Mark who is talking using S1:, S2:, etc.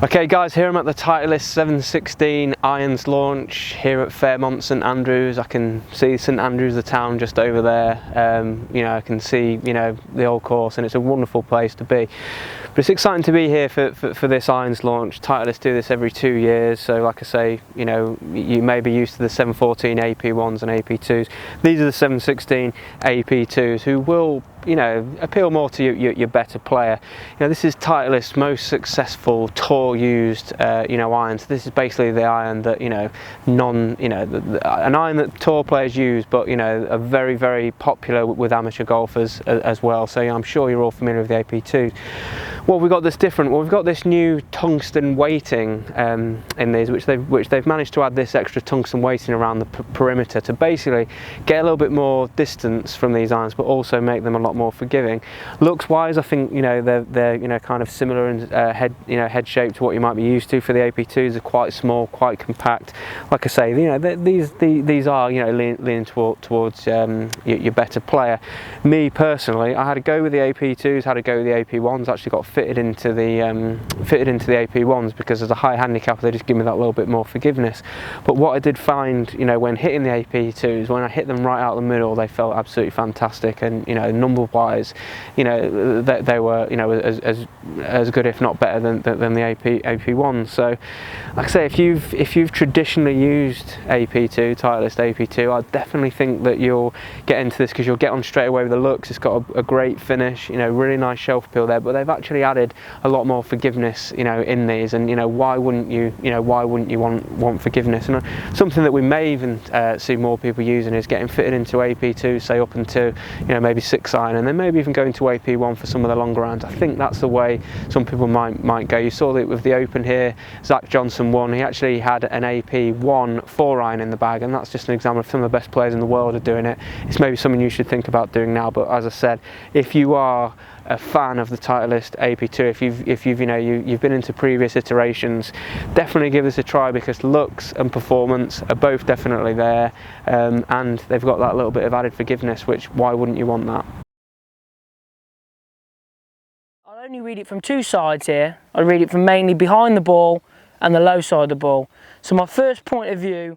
S1: Okay guys, here I'm at the Titleist 716 irons launch here at Fairmont St Andrews. I can see St Andrews the town just over there. You know, I can see, you know, the old course, and it's a wonderful place to be. But it's exciting to be here for this irons launch. Titleist do this every 2 years, so like I say, you know, you may be used to the 714 AP1s and AP2s. These are the 716 AP2s who will, you know, appeal more to your better player. You know, this is Titleist's most successful tour used iron. So this is basically the iron that, you know, an iron that tour players use, but you know, are very popular with amateur golfers as well. So I'm sure you're all familiar with the AP2. Well, we've got this different. Well, we've got this new tungsten weighting in these, which they've managed to add this extra tungsten weighting around the perimeter to basically get a little bit more distance from these irons, but also make them a lot more forgiving. Looks wise, I think, you know, they're you know, kind of similar in head shape to what you might be used to for the AP2s. Are quite small, quite compact. Like I say, you know, these are, you know, leaning towards your better player. Me personally, I had to go with the AP2s, had to go with the AP1s. Actually got fitted into the AP1s because as a high handicap they just give me that little bit more forgiveness. But what I did find, you know, when hitting the AP2s, when I hit them right out the middle, they felt absolutely fantastic. And you know, number wise, you know, they were, you know, as good if not better than the AP1s. So like I say, if you've traditionally used AP2, Titleist AP2, I definitely think that you'll get into this because you'll get on straight away with the looks. It's got a great finish, you know, really nice shelf appeal there, but they've actually added a lot more forgiveness, you know, in these. And you know, why wouldn't you want forgiveness? And something that we may even see more people using is getting fitted into AP2, say up into, you know, maybe 6 iron, and then maybe even going to AP1 for some of the longer irons. I think that's the way some people might go. You saw that with the Open here, Zach Johnson won. He actually had an AP1 4 iron in the bag, and that's just an example of some of the best players in the world are doing it. It's maybe something you should think about doing now. But as I said, if you are a fan of the Titleist AP2, if you've been into previous iterations, definitely give this a try, because looks and performance are both definitely there, and they've got that little bit of added forgiveness, which why wouldn't you want that?
S2: I'll only read it from 2 sides here. I'll read it from mainly behind the ball and the low side of the ball. So my first point of view